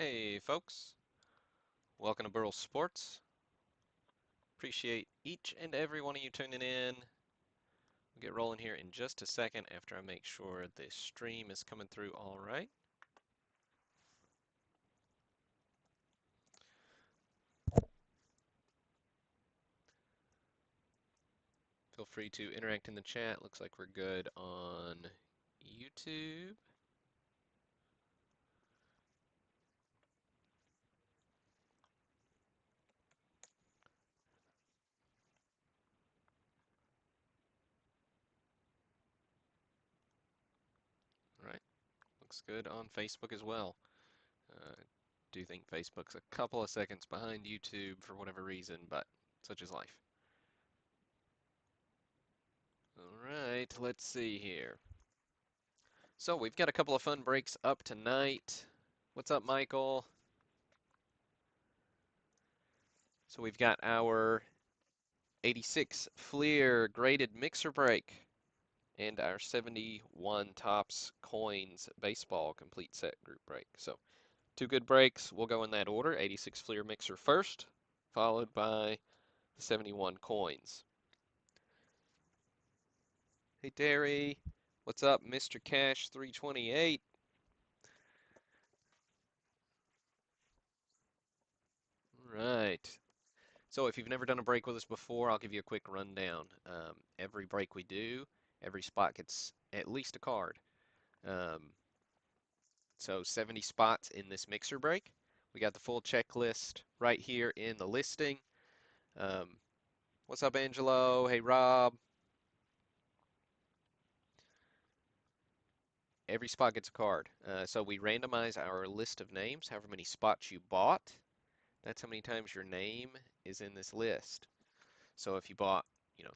Hey folks, welcome to Burl Sports. Appreciate each and every one of you tuning in. We'll get rolling here in just a second after I make sure the stream is coming through all right. Feel free to interact in the chat. Looks like we're good on YouTube. All right, looks good on Facebook as well. Do think Facebook's a couple of seconds behind YouTube for whatever reason, but such is life. All right, let's see here. So we've got a couple of fun breaks up tonight. What's up, Michael? So we've got our 86 Fleer graded mixer break and our 71 Topps Coins baseball complete set group break. So two good breaks. We'll go in that order. 86 Fleer mixer first, followed by the 71 Coins. Hey, Derry. What's up, Mr. Cash 328? All right. So if you've never done a break with us before, I'll give you a quick rundown. Every break we do, every spot gets at least a card. Um, so 70 spots in this mixer break. We got the full checklist right here in the listing. Um, what's up, Angelo? Hey, Rob. Every spot gets a card. So we randomize our list of names, however many spots you bought. That's how many times your name is in this list. So if you bought,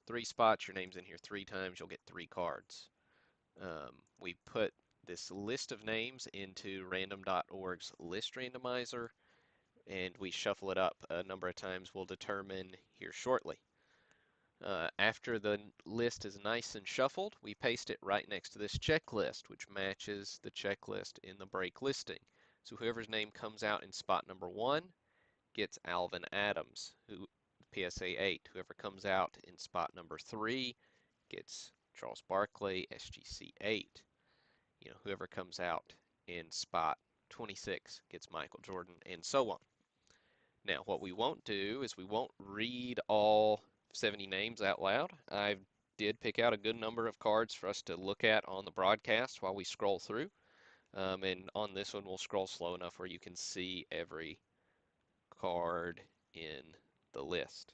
3 spots, your name's in here 3 times, you'll get 3 cards. We put this list of names into random.org's list randomizer, and we shuffle it up a number of times we'll determine here shortly. After the list is nice and shuffled, we paste it right next to this checklist, which matches the checklist in the break listing. So whoever's name comes out in spot number 1 gets Alvin Adams, who PSA 8. Whoever comes out in spot number 3 gets Charles Barkley, SGC 8. Whoever comes out in spot 26 gets Michael Jordan, and so on. Now, what we won't do is we won't read all 70 names out loud. I did pick out a good number of cards for us to look at on the broadcast while we scroll through. And on this one, we'll scroll slow enough where you can see every card in the list.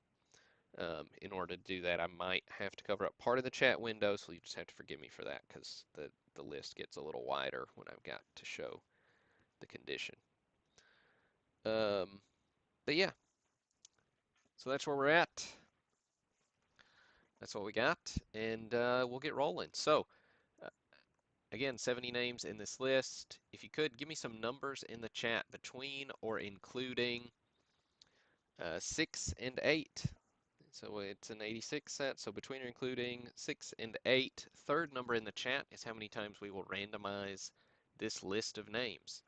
In order to do that, I might have to cover up part of the chat window, so you just have to forgive me for that because the list gets a little wider when I've got to show the condition. But yeah, so that's where we're at. That's what we got, and we'll get rolling. So, uh, again, 70 names in this list. If you could, give me some numbers in the chat between or including 6 and 8. So it's an 86 set, so between or including 6 and 8. Third number in the chat is how many times we will randomize this list of names.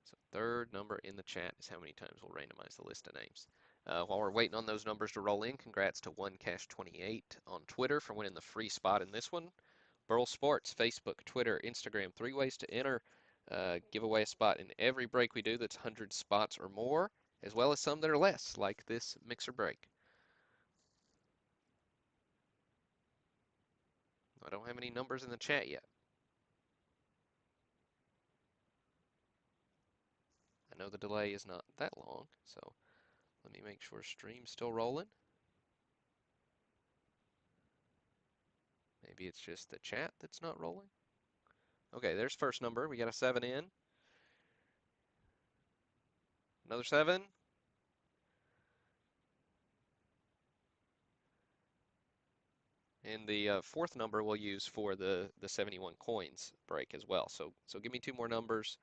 So third number in the chat is how many times we'll randomize the list of names. While we're waiting on those numbers to roll in, congrats to OneCash28 on Twitter for winning the free spot in this one. Burl Sports, Facebook, Twitter, Instagram, 3 ways to enter. Give away a spot in every break we do that's 100 spots or more, as well as some that are less, like this mixer break. I don't have any numbers in the chat yet. I know the delay is not that long, so let me make sure stream's still rolling. Maybe it's just the chat that's not rolling. Okay, there's first number. We got a 7 in. Another 7. And the fourth number we'll use for the 71 coins break as well. So give me 2 more numbers.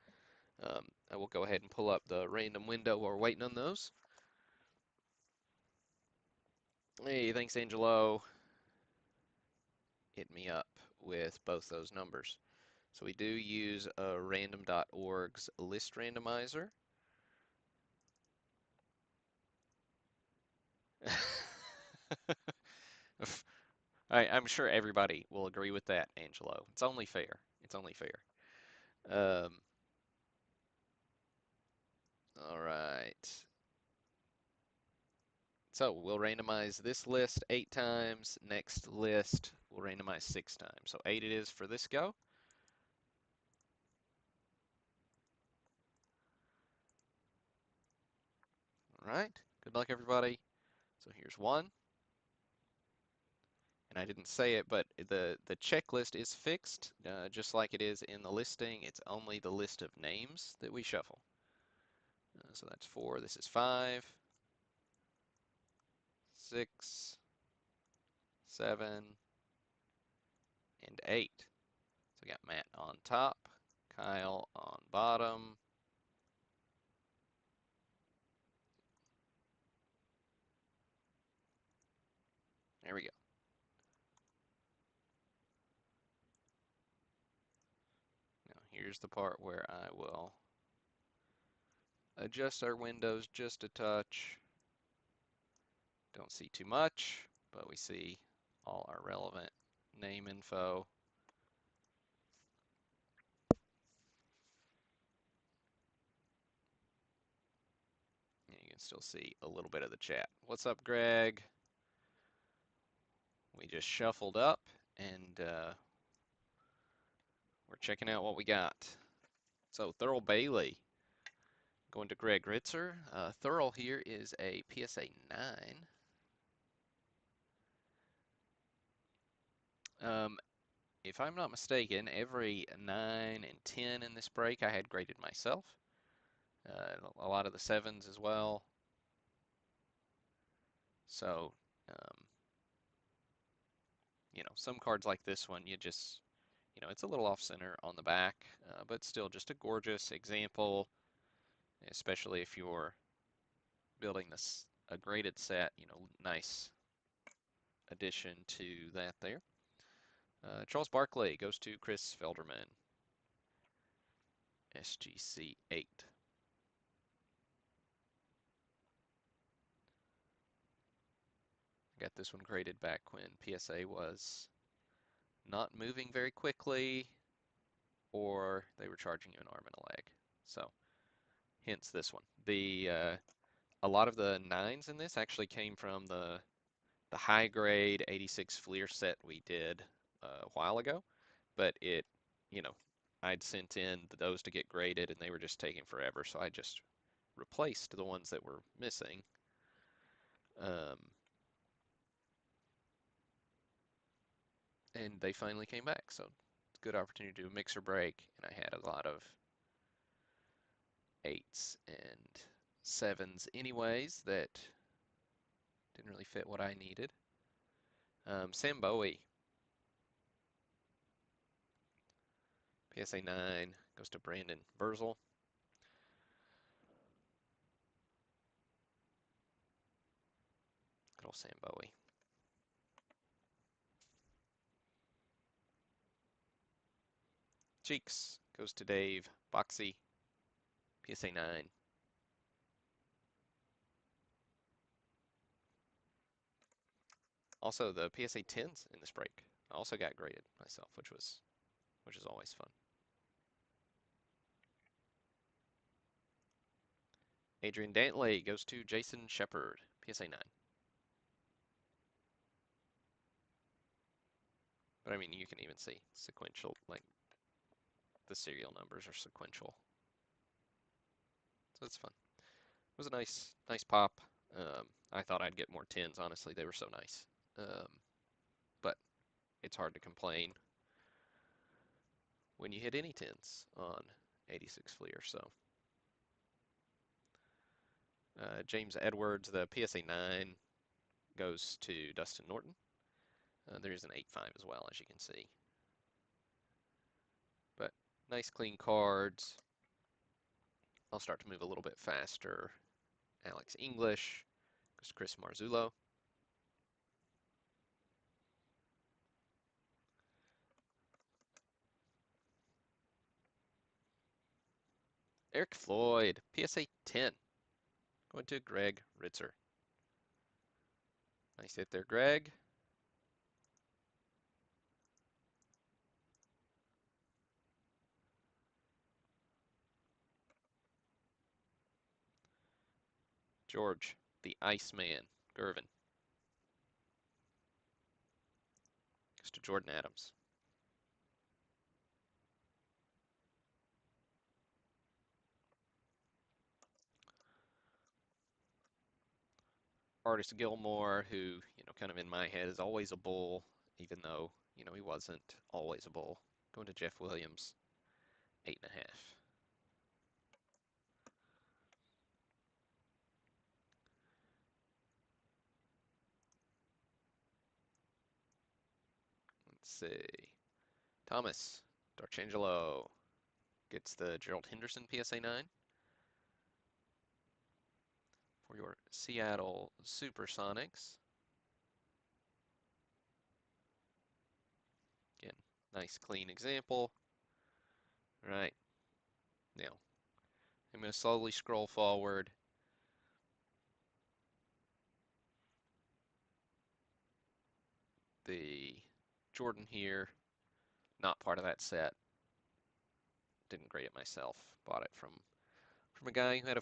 I will go ahead and pull up the random window while we're waiting on those. Hey, thanks, Angelo. Hit me up with both those numbers. So we do use random.org's list randomizer. I'm sure everybody will agree with that, Angelo. It's only fair. It's only fair. Um, all right. So we'll randomize this list 8 times. Next list we'll randomize 6 times. So 8 it is for this go. All right. Good luck, everybody. So here's 1. And I didn't say it, but the checklist is fixed, just like it is in the listing. It's only the list of names that we shuffle. So that's 4. This is 5, 6, 7, and 8. So we got Matt on top, Kyle on bottom. There we go. Now here's the part where I will adjust our windows just a touch. Don't see too much, but we see all our relevant name info. And you can still see a little bit of the chat. What's up, Greg? We just shuffled up and we're checking out what we got. So Thurl Bailey going to Greg Ritzer. Thurl here is a PSA 9. If I'm not mistaken, every 9 and 10 in this break I had graded myself. A lot of the 7s as well. So, some cards like this one, it's a little off center on the back, but still just a gorgeous example, especially if you're building a graded set, nice addition to that there. Charles Barkley goes to Chris Felderman, SGC 8. Got this one graded back when PSA was not moving very quickly, or they were charging you an arm and a leg. So, hence this one. A lot of the 9s in this actually came from the high grade 86 Fleer set we did a while ago, but I'd sent in those to get graded and they were just taking forever, so I just replaced the ones that were missing. And they finally came back, so it's a good opportunity to do a mixer break, and I had a lot of 8s and 7s anyways that didn't really fit what I needed. Sam Bowie, PSA 9, goes to Brandon Burzel. Good old Sam Bowie. Cheeks goes to Dave Boxy, PSA 9. Also, the PSA 10s in this break I also got graded myself, which is always fun. Adrian Dantley goes to Jason Shepard, PSA 9. But I mean, you can even see sequential, like the serial numbers are sequential. So it's fun. It was a nice pop. I thought I'd get more 10s, honestly. They were so nice. But it's hard to complain when you hit any 10s on 86 Fleer. So James Edwards, the PSA 9 goes to Dustin Norton. There is an 8.5 as well, as you can see. But nice clean cards. I'll start to move a little bit faster. Alex English goes to Chris Marzullo. Eric Floyd, PSA 10, going to Greg Ritzer. Nice hit there, Greg. George, the Iceman, Gervin. Goes to Jordan Adams. Artis Gilmore, who, kind of in my head is always a bull, even though, he wasn't always a bull. Going to Jeff Williams, 8.5. Let's see. Thomas D'Arcangelo gets the Gerald Henderson PSA 9 for your Seattle Supersonics. Again, nice clean example. All right. Now, I'm going to slowly scroll forward. The Jordan here, not part of that set. Didn't grade it myself. Bought it from a guy who had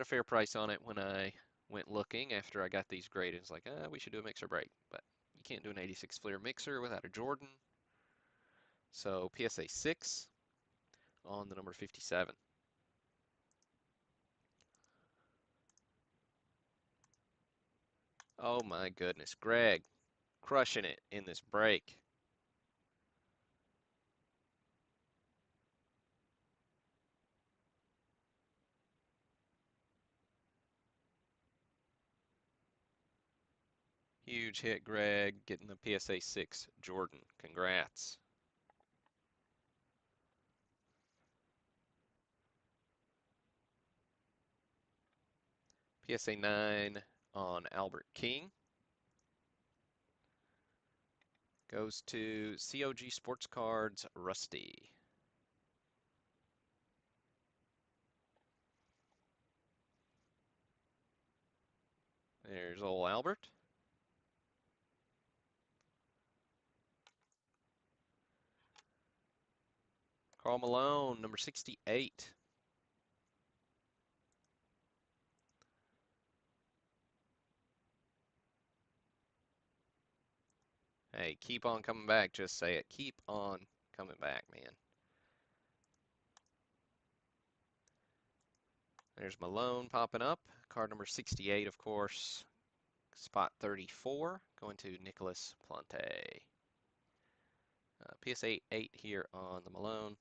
a fair price on it when I went looking after I got these graded. It's like, we should do a mixer break, but you can't do an 86 Fleer mixer without a Jordan. So PSA 6 on the number 57. Oh my goodness, Greg, crushing it in this break. Huge hit, Greg, getting the PSA 6 Jordan. Congrats. PSA 9 on Albert King. Goes to COG Sports Cards, Rusty. There's old Albert. Karl Malone, number 68. Hey, keep on coming back. Just say it. Keep on coming back, man. There's Malone popping up. Card number 68, of course. Spot 34, going to Nicholas Plante. PSA 8 here on the Malone.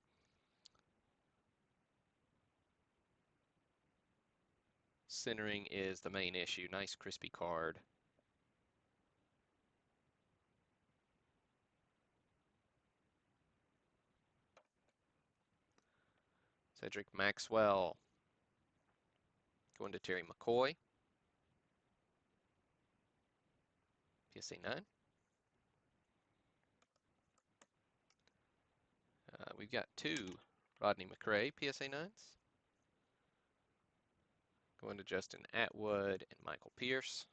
Centering is the main issue. Nice crispy card. Cedric Maxwell. Going to Terry McCoy. PSA 9. We've got two Rodney McRae PSA 9s. Going to Justin Atwood and Michael Pierce.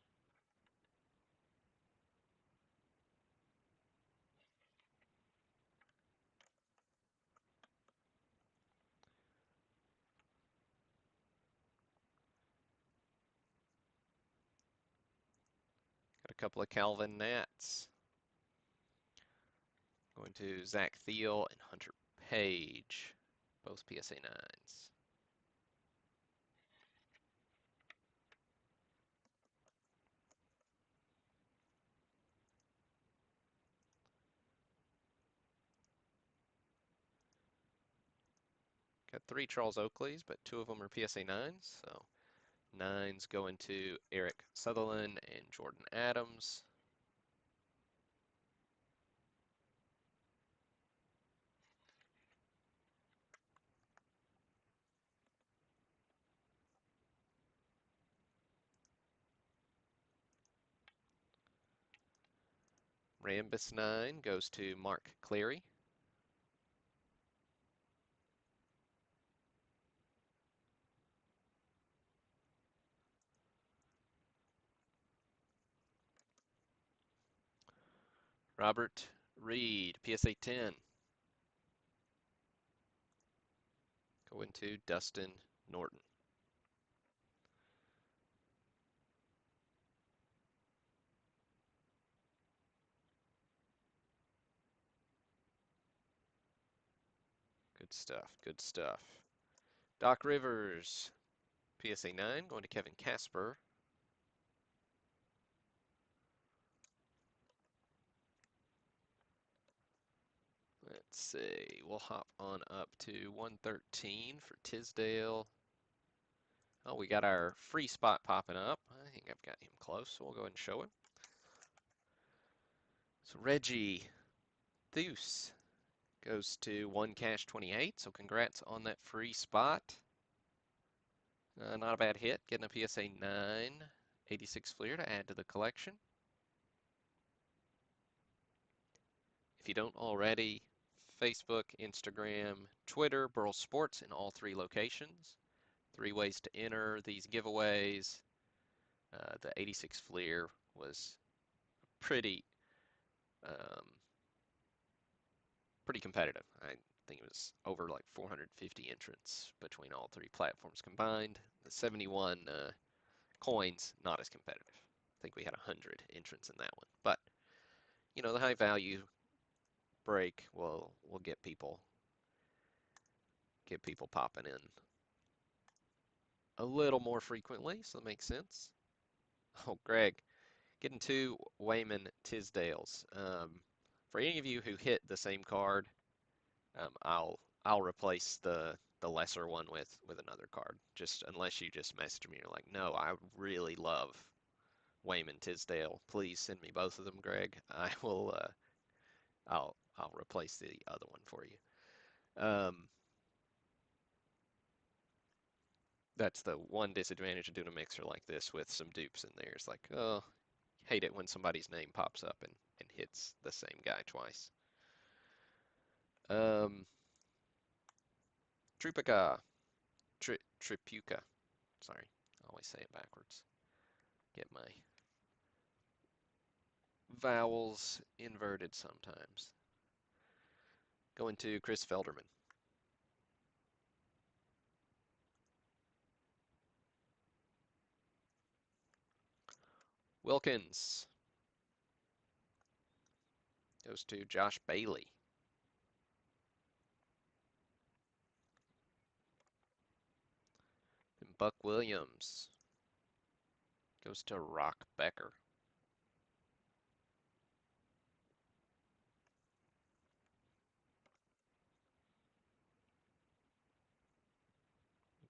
Got a couple of Calvin Nats. Going to Zach Thiel and Hunter Page, both PSA 9s. Got three Charles Oakleys, but two of them are PSA 9s. So 9s going to Eric Sutherland and Jordan Adams. Rambus 9 goes to Mark Cleary. Robert Reed, PSA 10. Going to Dustin Norton. Good stuff, good stuff. Doc Rivers, PSA 9, going to Kevin Casper. Let's see, we'll hop on up to 113 for Tisdale. Oh, we got our free spot popping up. I think I've got him close, so we'll go ahead and show him. So Reggie Theus goes to 1 cash 28, so congrats on that free spot. Not a bad hit, getting a PSA 9, 86 Fleer to add to the collection. If you don't already, Facebook, Instagram, Twitter, Burl Sports in all 3 locations. 3 ways to enter these giveaways. The 86 Fleer was pretty um, pretty competitive. I think it was over like 450 entrants between all 3 platforms combined. The 71 coins, not as competitive. I think we had 100 entrants in that one. But, you know, the high value break will get people popping in a little more frequently, so that makes sense. Oh, Greg, getting 2 Wayman Tisdales. For any of you who hit the same card, I'll replace the lesser one with another card. Just unless you just message me, you're like, no, I really love Wayman Tisdale. Please send me both of them, Greg. I will. I'll replace the other one for you. That's the one disadvantage of doing a mixer like this with some dupes in there. It's like, oh, hate it when somebody's name pops up and hits the same guy twice. Tripuka, Tripuka. Sorry, I always say it backwards. Get my vowels inverted sometimes. Going to Chris Felderman. Wilkins goes to Josh Bailey. And Buck Williams goes to Rock Becker.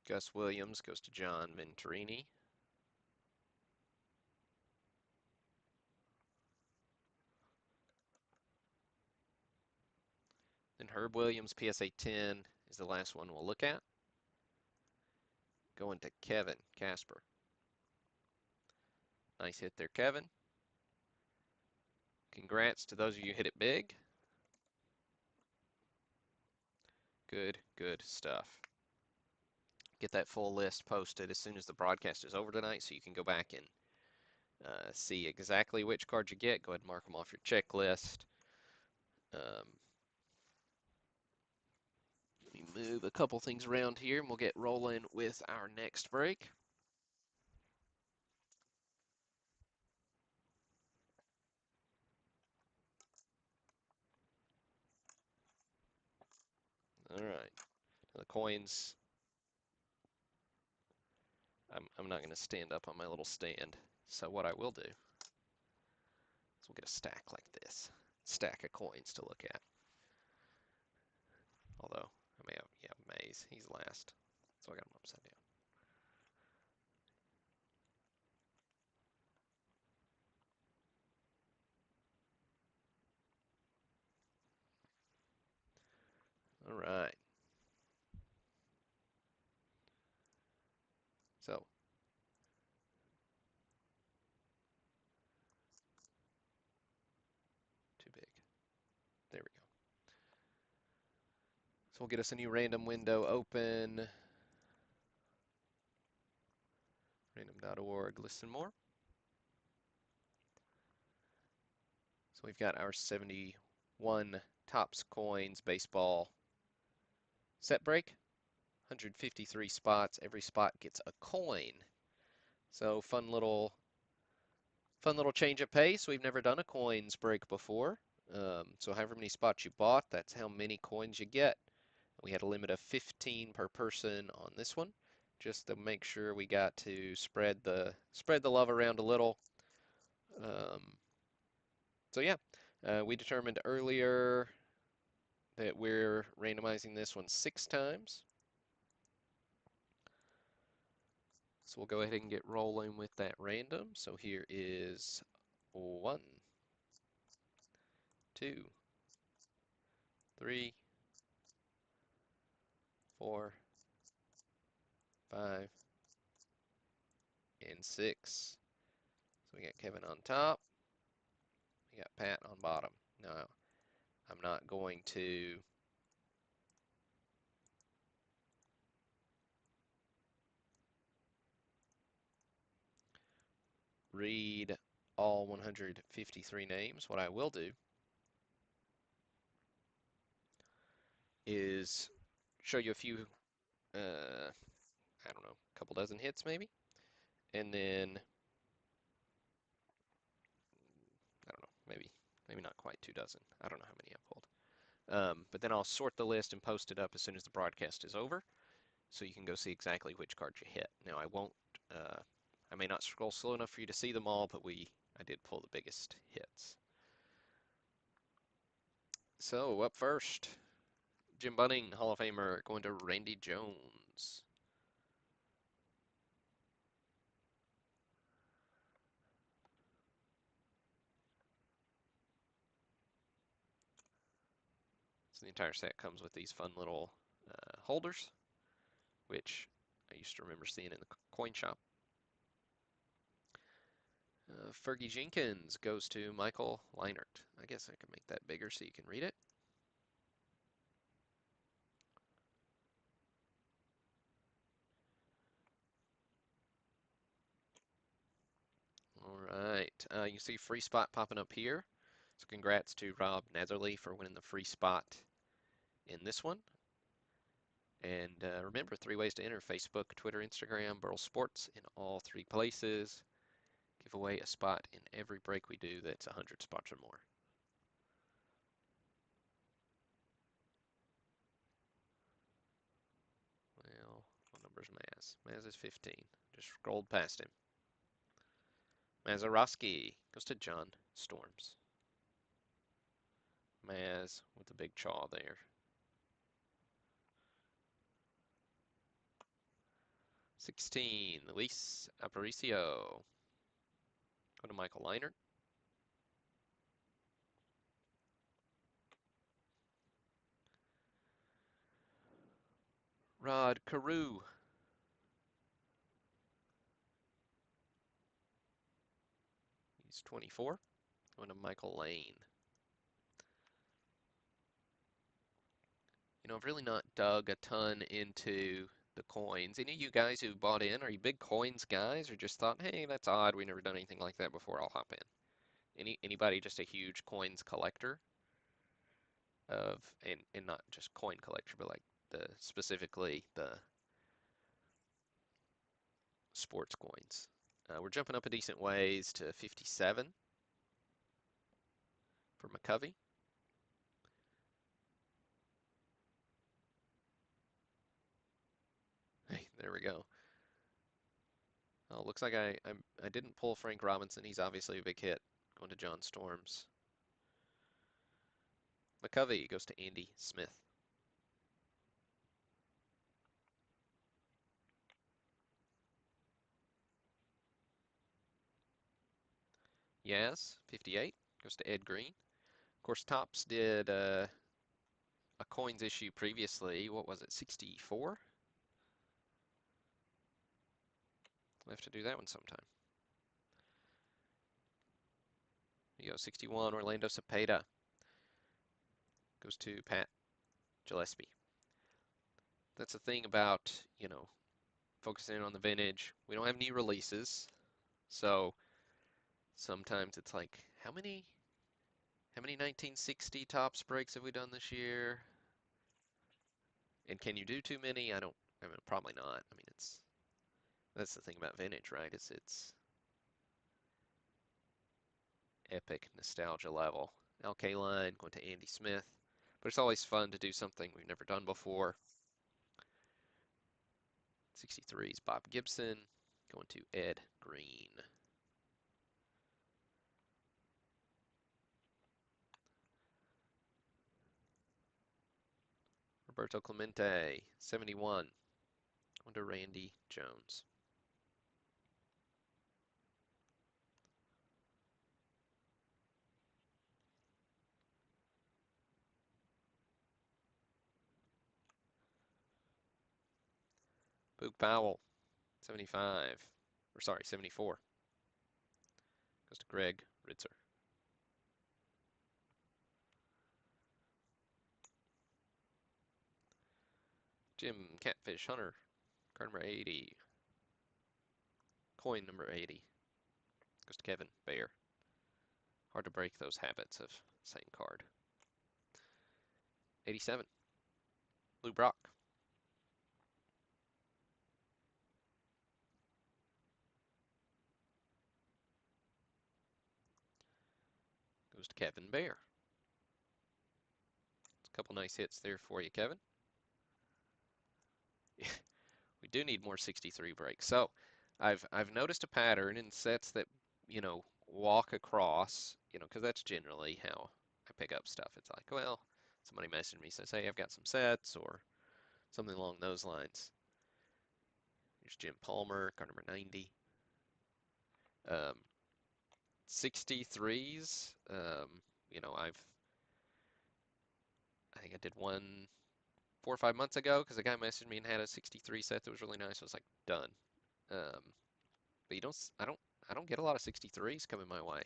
Gus Williams goes to John Venturini. Then Herb Williams, PSA 10, is the last one we'll look at. Going to Kevin Casper. Nice hit there, Kevin. Congrats to those of you who hit it big. Good, good stuff. Get that full list posted as soon as the broadcast is over tonight so you can go back and see exactly which card you get. Go ahead and mark them off your checklist. Let me move a couple things around here and we'll get rolling with our next break. All right. The coins. I'm not going to stand up on my little stand. So what I will do is we'll get a stack like this. Stack of coins to look at. Although, I may have, yeah, Maze. He's last. So I got him upside down. All right. So, too big. There we go. So we'll get us a new random window open. Random.org, listen more. So we've got our 71 Topps Coins baseball set break. 153 spots. Every spot gets a coin. So fun little change of pace. We've never done a coins break before. So however many spots you bought, that's how many coins you get. We had a limit of 15 per person on this one, just to make sure we got to spread the love around a little. Um, so yeah, we determined earlier that we're randomizing this one 6 times. So we'll go ahead and get rolling with that random. So here is 1, 2, 3, 4, 5, and 6. So we got Kevin on top. We got Pat on bottom. Now, I'm not going to read all 153 names. What I will do is show you a few, I don't know, a couple dozen hits maybe, and then, I don't know, maybe not quite 2 dozen. I don't know how many I've pulled. But then I'll sort the list and post it up as soon as the broadcast is over, so you can go see exactly which cards you hit. Now I may not scroll slow enough for you to see them all, but I did pull the biggest hits. So up first, Jim Bunning, Hall of Famer, going to Randy Jones. So the entire set comes with these fun little holders, which I used to remember seeing in the coin shop. Fergie Jenkins goes to Michael Leinart. I guess I can make that bigger so you can read it. All right, you see free spot popping up here. So congrats to Rob Netherly for winning the free spot in this one. And remember, 3 ways to enter: Facebook, Twitter, Instagram, Burl Sports in all 3 places. Give away a spot in every break we do that's 100 spots or more. Well, what number's Maz? Maz is 15. Just scrolled past him. Mazeroski goes to John Storms. Maz with the big chaw there. 16, Luis Aparicio. Go to Michael Leinart. Rod Carew. He's 24. Going to Michael Lane. You know, I've really not dug a ton into the coins. Any of you guys who bought in, are you big coins guys, or just thought, hey, that's odd, we've never done anything like that before, I'll hop in? Anybody just a huge coins collector and not just coin collector, but like specifically the sports coins. We're jumping up a decent ways to 57 for McCovey. Hey, there we go. Oh, looks like I didn't pull Frank Robinson. He's obviously a big hit. Going to John Storms. McCovey goes to Andy Smith. Yaz, 58, goes to Ed Green. Of course, Topps did a coins issue previously. What was it, 64? We'll have to do that one sometime. You go, 61, Orlando Cepeda. Goes to Pat Gillespie. That's the thing about, you know, focusing on the vintage. We don't have any releases, so sometimes it's like, how many How many 1960 tops breaks have we done this year? And can you do too many? I mean, probably not. I mean, that's the thing about vintage, right? It's epic nostalgia level. Al Kaline going to Andy Smith. But it's always fun to do something we've never done before. 63's Bob Gibson going to Ed Green. Roberto Clemente, 71, going to Randy Jones. Boog Powell, 75, or sorry, 74, goes to Greg Ritzer. Jim Catfish Hunter, card number 80. Coin number 80 goes to Kevin Bayer. Hard to break those habits of saying card. 87, Lou Brock. Goes to Kevin Bayer. A couple nice hits there for you, Kevin. We do need more 63 breaks. So I've noticed a pattern in sets that, walk across, because that's generally how I pick up stuff. It's like, well, somebody messaged me, says, hey, I've got some sets, or something along those lines. Here's Jim Palmer, card number 90. 63s, I think I did one 4 or 5 months ago because a guy messaged me and had a 63 set that was really nice. I was like, done. Um, but I don't get a lot of 63s coming my way.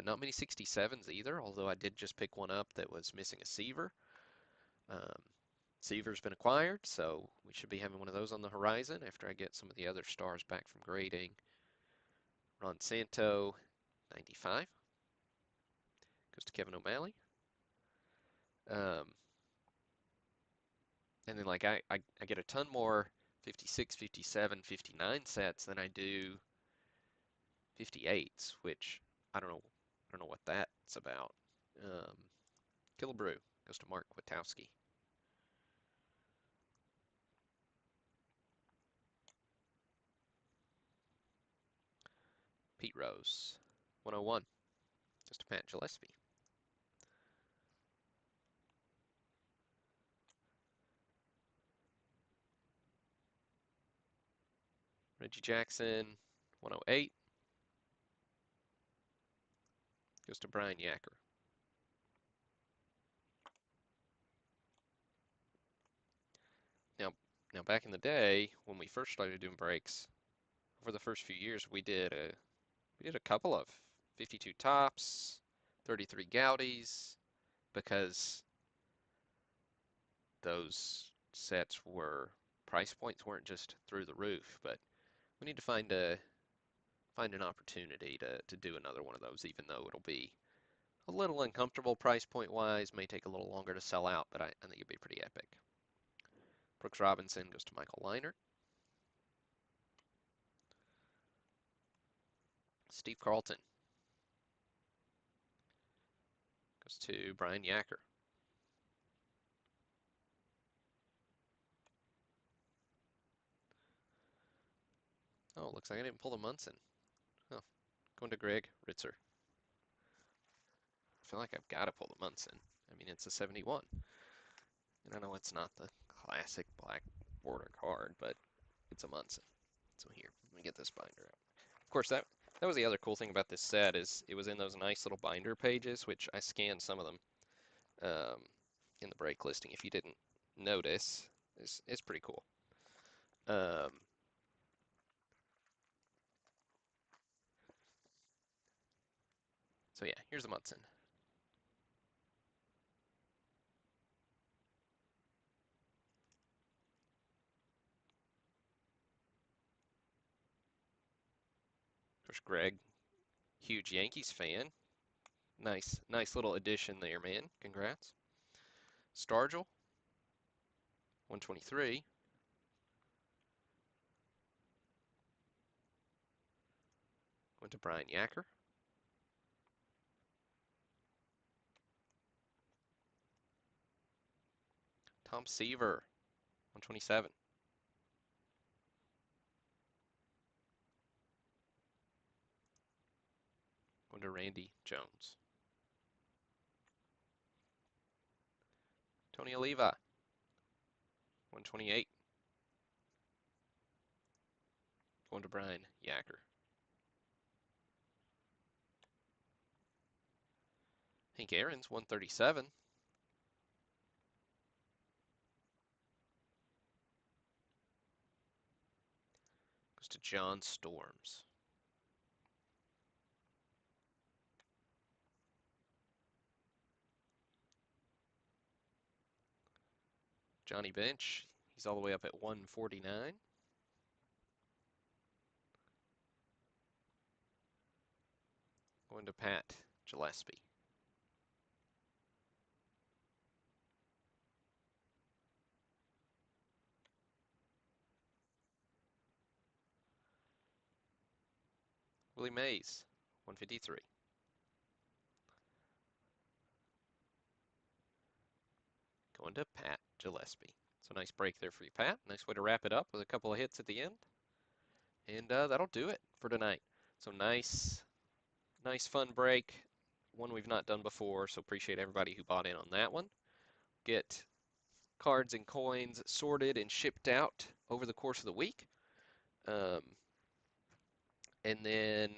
Not many 67s either, although I did just pick one up that was missing a Seaver. Um, Seaver's been acquired, so we should be having one of those on the horizon after I get some of the other stars back from grading. Ron Santo, 95, goes to Kevin O'Malley. Um, and then like I get a ton more 56, 57, 59 sets than I do 58s, which I don't know what that's about. Um, Killebrew goes to Mark Witowski. Pete Rose, 101, goes to Pat Gillespie. Reggie Jackson, 108, goes to Brian Yacker. Now, now back in the day when we first started doing breaks, over the first few years we did a couple of 52 tops, 33 Goudies, because those sets were price points weren't just through the roof, but we need to find an opportunity to do another one of those, even though it'll be a little uncomfortable price point wise, may take a little longer to sell out, but I think it'd be pretty epic. Brooks Robinson goes to Michael Leinert. Steve Carlton goes to Brian Yacker. Oh, looks like I didn't pull the Munson. Oh, going to Greg Ritzer. I feel like I've got to pull the Munson. I mean, it's a 71. And I know it's not the classic black border card, but it's a Munson. So here, let me get this binder out. Of course, that was the other cool thing about this set is it was in those nice little binder pages, which I scanned some of them in the break listing. If you didn't notice, it's pretty cool. Um, so yeah, here's the Munson. There's Greg, huge Yankees fan. Nice little addition there, man. Congrats. Stargell, 123. Went to Brian Yacker. Tom Seaver, 127. Went to Randy Jones. Tony Oliva, 128. Going to Brian Yacker. Hank Aaron's, 137. Goes to John Storms. Johnny Bench, he's all the way up at 149. Going to Pat Gillespie. Willie Mays, 153. Going to Pat Gillespie. So nice break there for you, Pat. Nice way to wrap it up with a couple of hits at the end. And that'll do it for tonight. So nice fun break. One we've not done before, so appreciate everybody who bought in on that one. Get cards and coins sorted and shipped out over the course of the week. Um, and then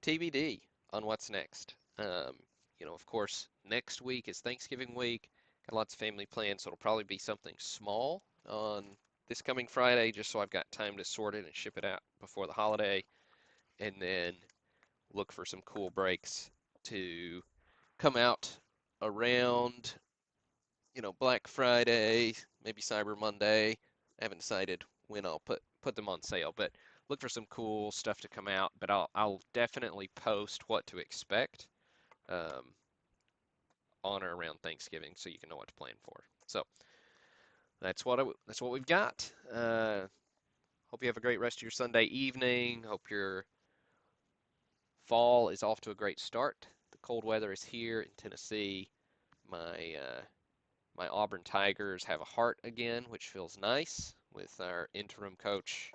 TBD on what's next. Of course, next week is Thanksgiving week. Got lots of family plans, so it'll probably be something small on this coming Friday, just so I've got time to sort it and ship it out before the holiday. And then look for some cool breaks to come out around, Black Friday, maybe Cyber Monday. I haven't decided when I'll put them on sale, but look for some cool stuff to come out. But I'll definitely post what to expect um, on or around Thanksgiving, so you can know what to plan for. So that's what we've got. Hope you have a great rest of your Sunday evening. Hope your fall is off to a great start. The cold weather is here in Tennessee. My Auburn Tigers have a heart again, which feels nice with our interim coach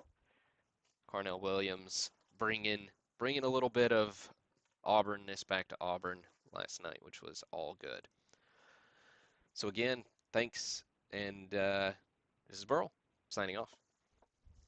Carnell Williams bringing a little bit of Auburnness back to Auburn last night, which was all good. So again, thanks, and this is Burl signing off.